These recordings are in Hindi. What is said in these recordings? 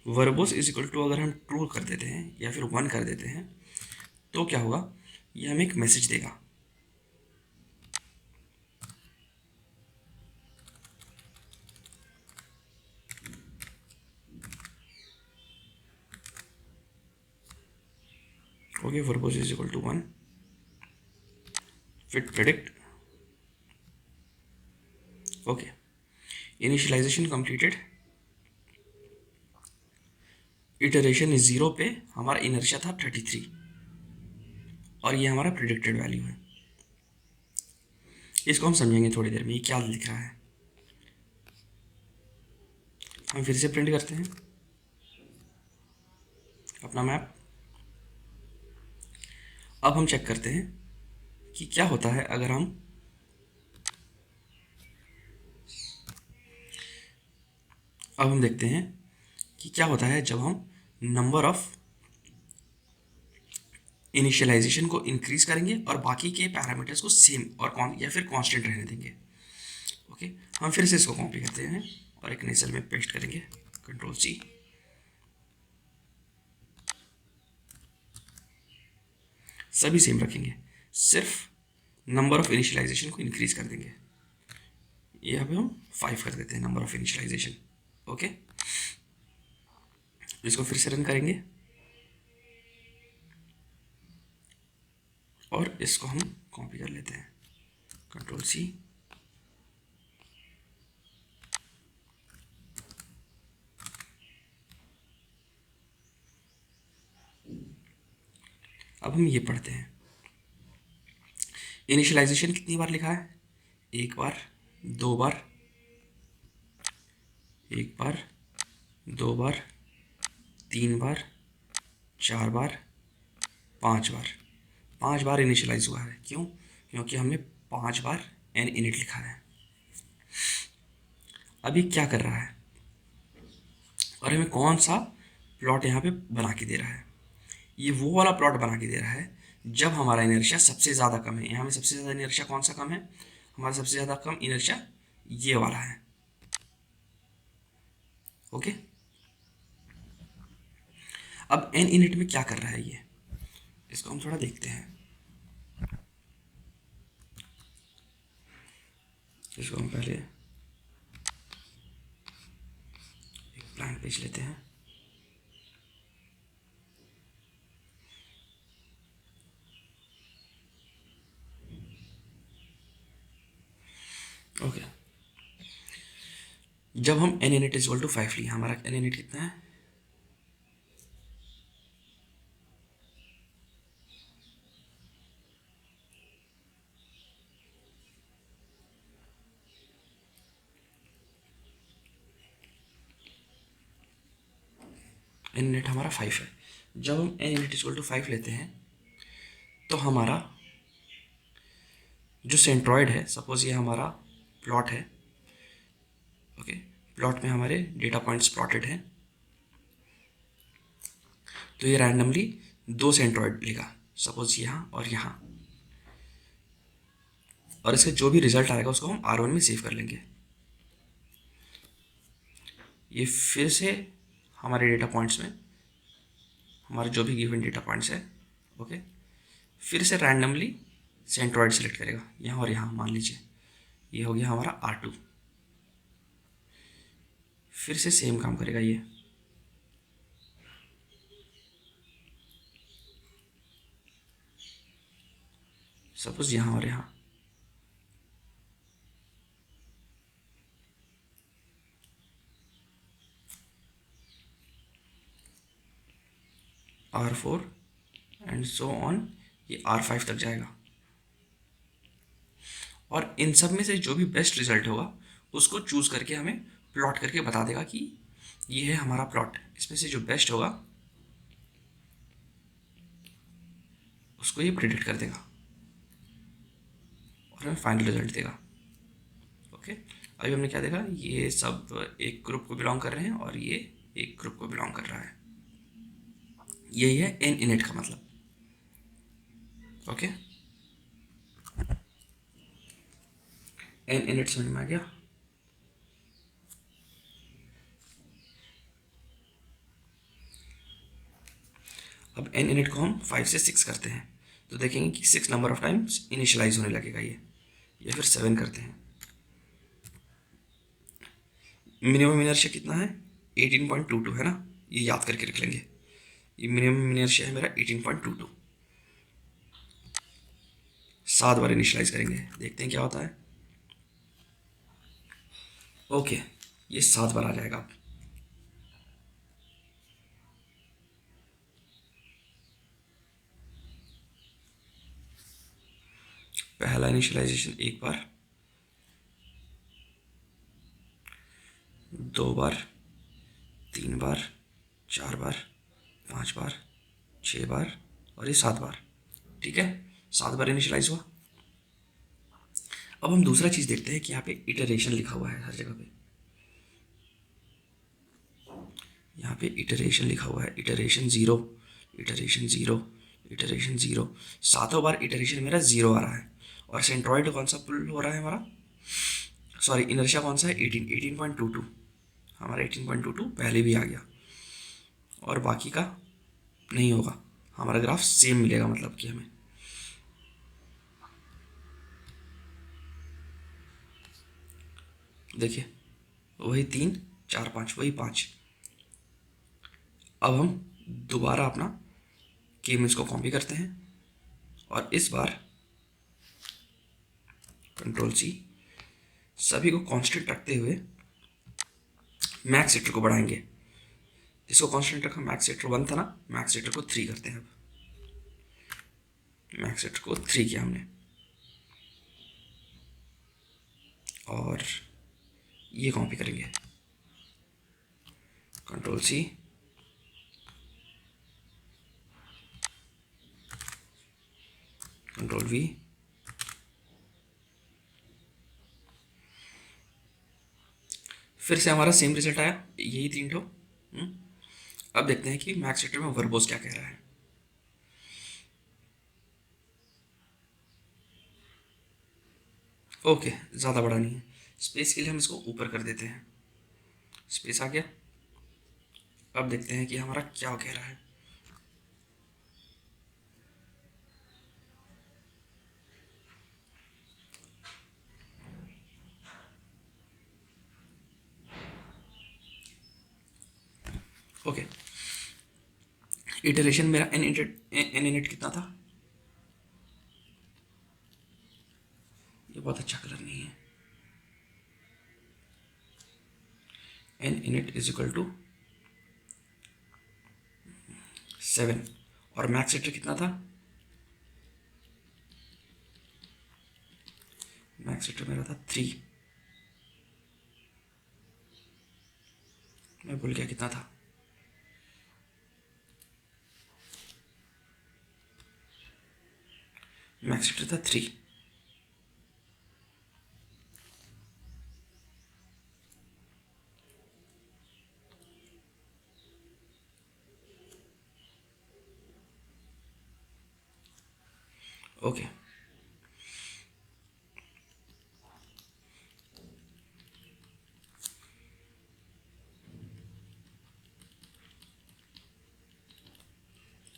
वर्बोस इज इक्वल टू अगर हम ट्रू कर देते हैं या फिर 1 कर देते हैं तो क्या होगा, ये हमें एक मैसेज देगा। Okay, verbose is equal to 1, फिर predict. Okay, initialisation completed, iteration is 0 पे हमारा इनर्शिया था 33 और ये हमारा प्रिडिक्टेड वैल्यू है। इसको हम समझेंगे थोड़ी देर में ये क्या लिख रहा है। हम फिर से प्रिंट करते हैं अपना मैप। अब हम चेक करते हैं कि क्या होता है अगर हम अब हम देखते हैं कि क्या होता है जब हम नंबर ऑफ इनिशियलाइजेशन को इंक्रीज करेंगे और बाकी के पैरामीटर्स को सेम और या फिर कांस्टेंट रहने देंगे। ओके, हम फिर से इसको कॉपी करते हैं और एक नई सेल में पेस्ट करेंगे, कंट्रोल सी। सभी सेम रखेंगे, सिर्फ नंबर ऑफ इनिशियलाइजेशन को इंक्रीज कर देंगे। यहाँ पे हम 5 कर देते हैं नंबर ऑफ इनिशियलाइजेशन। ओके, इसको फिर से रन करेंगे और इसको हम कॉपी कर लेते हैं, कंट्रोल सी। अब हम ये पढ़ते हैं, इनिशियलाइजेशन कितनी बार लिखा है, एक बार, दो बार, एक बार, दो बार, तीन बार, चार बार, 5 बार। 5 बार इनिशियलाइज हुआ है, क्यों? क्योंकि हमने 5 बार एन इनिट लिखा है। अभी क्या कर रहा है और हमें कौन सा प्लॉट यहाँ पे बना के दे रहा है, ये वो वाला प्लॉट बना के दे रहा है जब हमारा इनर्शिया सबसे ज़्यादा कम है। यहाँ में सबसे ज़्यादा इनर्शिया कौन सा कम है, हमारा सबसे ज़्यादा कम इनर्शिया ये वाला है। ओके, अब एन इनिट में क्या कर रहा है ये, इसको हम थोड़ा देखते हैं। इसको हम पहले एक ब्लैंक पेज लेते हैं। ओके, जब हम N init is equal to 5 लिए, हमारा एन इनिट कितना है, एन इनिट हमारा 5 है। जब हम N init is equal to 5 लेते हैं तो हमारा जो सेंट्रॉइड है, सपोज ये हमारा प्लॉट है। ओके, प्लॉट में हमारे डेटा पॉइंट्स प्लॉटेड हैं, तो ये रैंडमली 2 सेंट्रॉइड लेगा, सपोज यहाँ और यहाँ, और इसका जो भी रिजल्ट आएगा उसको हम R1 में सेव कर लेंगे। ये फिर से हमारे डेटा पॉइंट्स में हमारे जो भी गिवन डेटा पॉइंट्स है, ओके, फिर से रैंडमली सेंट्रॉइड सेलेक्ट करेगा यहाँ और यहाँ। मान लीजिए ये हो गया हमारा R2, फिर से सेम काम करेगा ये। सपोज यहाँ और यहाँ, R4 एंड सो ऑन, ये R5 तक जाएगा। और इन सब में से जो भी बेस्ट रिजल्ट होगा उसको चूज़ करके हमें प्लॉट करके बता देगा कि ये है हमारा प्लॉट, इसमें से जो बेस्ट होगा उसको ये प्रिडिक्ट कर देगा और हमें फाइनल रिजल्ट देगा। ओके, अभी हमने क्या देखा, ये सब एक ग्रुप को बिलोंग कर रहे हैं और ये एक ग्रुप को बिलोंग कर रहा है। यही है एन इनिट का मतलब। ओके, एन इनिट समझ में आ गया। अब एन इनिट को हम 5 से 6 करते हैं तो देखेंगे कि 6 नंबर ऑफ टाइम्स इनिशियलाइज होने लगेगा ये, या फिर 7 करते हैं। मिनिमम इनर्शिया कितना है? 18.22 है ना, ये याद करके रख लेंगे। ये मिनिमम इनर्शिया है मेरा 18.22। 7 बार इनिशियलाइज करेंगे, देखते हैं क्या होता है। ओके, ये 7 बार आ जाएगा अब। पहला इनिशियलाइजेशन 1 बार, 2 बार, 3 बार, 4 बार, 5 बार, 6 बार और ये 7 बार। ठीक है, 7 बार इनिशियलाइज हुआ। अब हम दूसरा चीज़ देखते हैं कि यहाँ पे इटरेशन लिखा हुआ है हर जगह पे। यहाँ पे इटरेशन लिखा हुआ है, इटरेशन 0, इटरेशन 0, इटरेशन 0। 7 बार इटरेशन मेरा 0 आ रहा है। और सेंट्रॉइड कौन सा पुल हो रहा है हमारा, सॉरी इनर्शिया कौन सा है? 18.22। हमारा 18.22 पहले भी आ गया, और बाकी का नहीं होगा। हमारा ग्राफ सेम मिलेगा, मतलब कि हमें देखिए वही 3, 4, 5, वही 5। अब हम दोबारा अपना के मीन्स को कॉपी करते हैं और इस बार कंट्रोल सी, सभी को कांस्टेंट रखते हुए मैक्स सेक्टर को बढ़ाएंगे। इसको कांस्टेंट रखा, मैक्स सेक्टर 1 था ना, मैक्स सेक्टर को 3 करते हैं। अब मैक्स सेक्टर को 3 किया हमने, और ये कॉपी करेंगे, कंट्रोल सी, कंट्रोल वी, फिर से हमारा सेम रिजल्ट आया, यही 3 ठो। अब देखते हैं कि मैक्स सेक्टर में वर्बोस क्या कह रहा है। ओके, ज़्यादा बड़ा नहीं है, स्पेस के लिए हम इसको ऊपर कर देते हैं। स्पेस आ गया। अब देखते हैं कि हमारा क्या कह रहा है। ओके, इटरेशन मेरा एन इनिट कितना था? ये बहुत अच्छा कलर नहीं है। N init is equal to 7, और मैक्स सेक्टर कितना था? मैक्स सेक्टर मेरा था 3। मैं भूल गया कितना था। मैक्स सेक्टर था 3। Okay,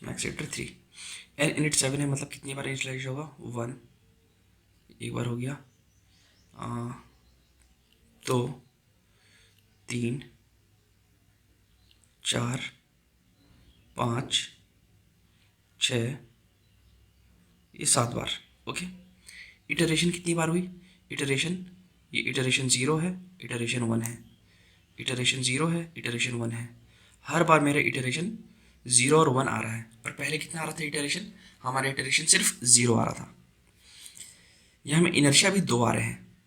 max sector 3, N init 7 है, मतलब कितनी बार इनिशियलाइज होगा? 1, एक बार हो गया, 2, 3, 4, 5, 6, ये 7 बार। ओके, इटरेशन कितनी बार हुई? इटरेशन, ये इटरेशन 0 है, इटरेशन 1 है, इटरेशन 0 है, इटरेशन 1 है। हर बार मेरा इटरेशन 0 और 1 आ रहा है। और पहले कितना आ रहा था इटरेशन? हमारा इटरेशन सिर्फ 0 आ रहा था। यहाँ में इनर्शिया भी 2 आ रहे हैं।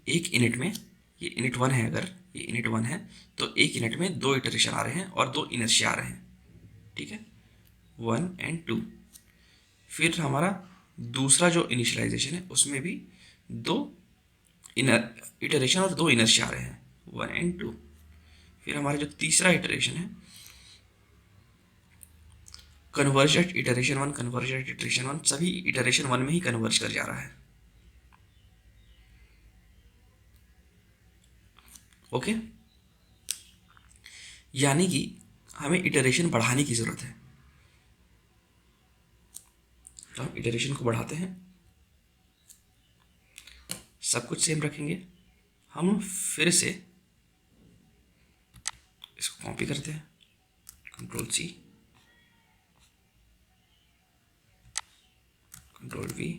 एक इनिट में, ये इनिट 1 है, अगर ये इनिट 1 है तो एक इनिट में 2 इटरेशन आ रहे हैं और 2 इनर्शिया आ रहे हैं। ठीक है, 1 एंड 2। फिर हमारा दूसरा जो इनिशियलाइजेशन है उसमें भी 2 इटरेशन और 2 इनर्शिया आ रहे हैं, 1 एंड 2। फिर हमारा जो तीसरा इटरेशन है, कन्वर्जेंट इटरेशन 1, कन्वर्जेंट इटरेशन 1, सभी इटरेशन 1 में ही कन्वर्ज कर जा रहा है। ओके, यानी कि हमें इटरेशन बढ़ाने की ज़रूरत है। तो हम इटरेशन को बढ़ाते हैं, सब कुछ सेम रखेंगे। हम फिर से इसको कॉपी करते हैं, Ctrl+C, Ctrl+V,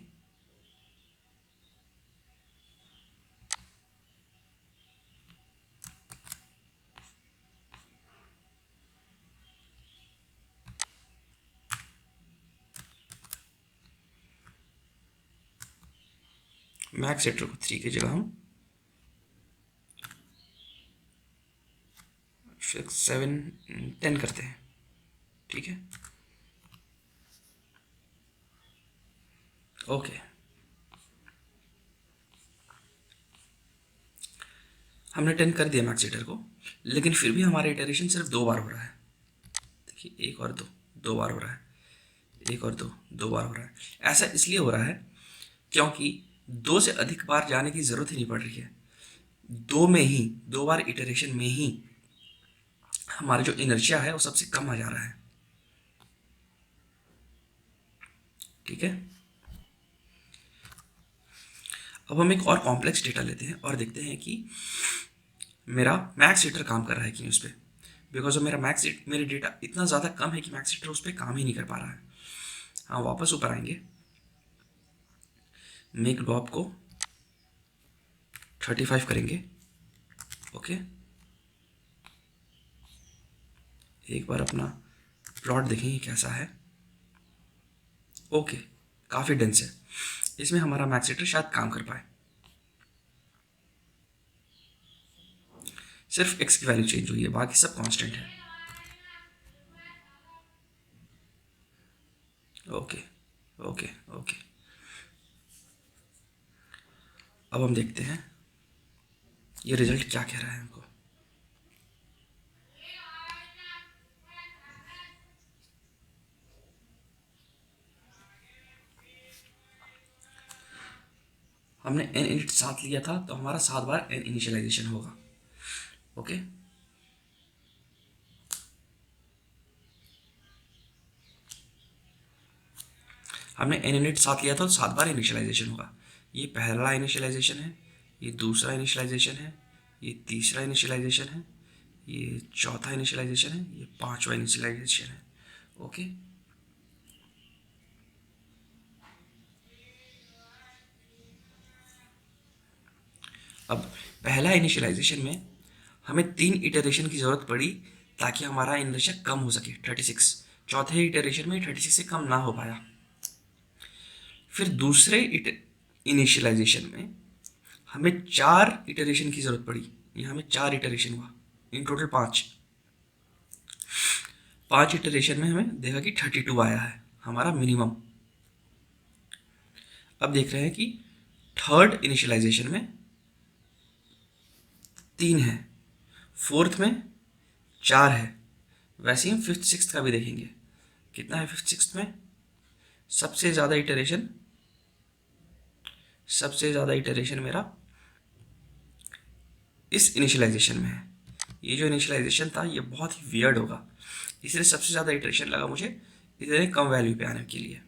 मैक्स सेटर को 3 की जगह हम 6, 7, 10 करते हैं। ठीक है, ओके। हमने 10 कर दिया मैक्स सेटर को, लेकिन फिर भी हमारा इटरेशन सिर्फ 2 बार हो रहा है। देखिए, 1 और 2, 2 बार हो रहा है, 1 और 2, 2 बार हो रहा है। ऐसा इसलिए हो रहा है क्योंकि 2 से अधिक बार जाने की ज़रूरत ही नहीं पड़ रही है। 2 में ही, 2 बार इटरेशन में ही हमारा जो इनर्शिया है वो सबसे कम आ जा रहा है। ठीक है, अब हम एक और कॉम्प्लेक्स डेटा लेते हैं और देखते हैं कि मेरा मैक्स हीटर काम कर रहा है कि नहीं उस पर। बिकॉज ऑफ मेरे डेटा इतना ज़्यादा कम है कि मैक्स हीटर उस पर काम ही नहीं कर पा रहा है। हाँ, वापस ऊपर आएंगे, मेक ड्रॉप को 35 करेंगे। ओके, एक बार अपना प्लॉट देखेंगे कैसा है। ओके, काफ़ी डेंस है, इसमें हमारा मैक्स हीटर शायद काम कर पाए। सिर्फ एक्स की वैल्यू चेंज हुई है, बाकी सब कांस्टेंट है। ओके ओके ओके, अब हम देखते हैं ये रिजल्ट क्या कह रहा है हमको। हमने n इनिट 7 लिया था, तो हमारा 7 बार n इनिशियलाइजेशन होगा। ओके, हमने n इनिट 7 लिया था, तो 7 बार इनिशियलाइजेशन होगा। ये पहला इनिशियलाइजेशन है, ये दूसरा इनिशियलाइजेशन है, ये तीसरा इनिशियलाइजेशन है, ये चौथा इनिशियलाइजेशन है, ये पांचवा इनिशियलाइजेशन है। ओके, अब पहला इनिशियलाइजेशन में हमें 3 इटरेशन की ज़रूरत पड़ी ताकि हमारा इनर्शिया कम हो सके, 36। चौथे इटरेशन में 36 से कम ना हो पाया। फिर दूसरे इनिशियलाइजेशन में हमें 4 इटरेशन की ज़रूरत पड़ी, यहाँ हमें 4 इटरेशन हुआ, इन टोटल 5 इटरेशन में हमें देखा कि 32 आया है हमारा मिनिमम। अब देख रहे हैं कि थर्ड इनिशियलाइजेशन में 3 है, फोर्थ में 4 है। वैसे ही हम फिफ्थ सिक्स्थ का भी देखेंगे, कितना है फिफ्थ सिक्स्थ में। सबसे ज़्यादा इटरेशन मेरा इस इनिशियलाइजेशन में है। ये जो इनिशियलाइजेशन था ये बहुत ही वियर्ड होगा, इसलिए सबसे ज़्यादा इटरेशन लगा मुझे इतने कम वैल्यू पे आने के लिए।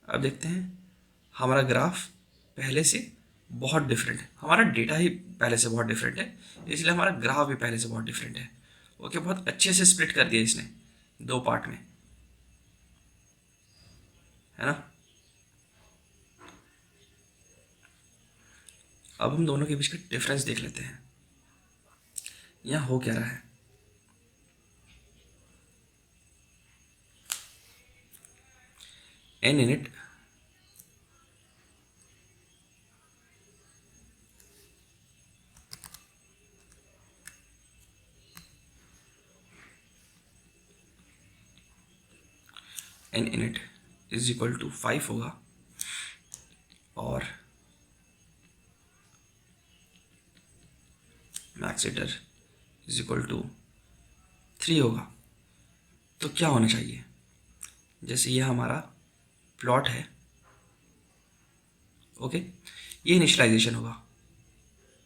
अब देखते हैं, हमारा ग्राफ पहले से बहुत डिफरेंट है, हमारा डेटा ही पहले से बहुत डिफरेंट है, इसलिए हमारा ग्राफ भी पहले से बहुत डिफरेंट है। ओके, बहुत अच्छे से स्प्लिट कर दिया इसने 2 पार्ट में, है ना। अब हम दोनों के बीच का डिफरेंस देख लेते हैं, यहाँ हो क्या रहा है। n init is equal to 5 होगा और max iter is equal to 3 होगा। तो क्या होना चाहिए, जैसे ये हमारा प्लॉट है। ओके, ये इनिशियलाइजेशन होगा,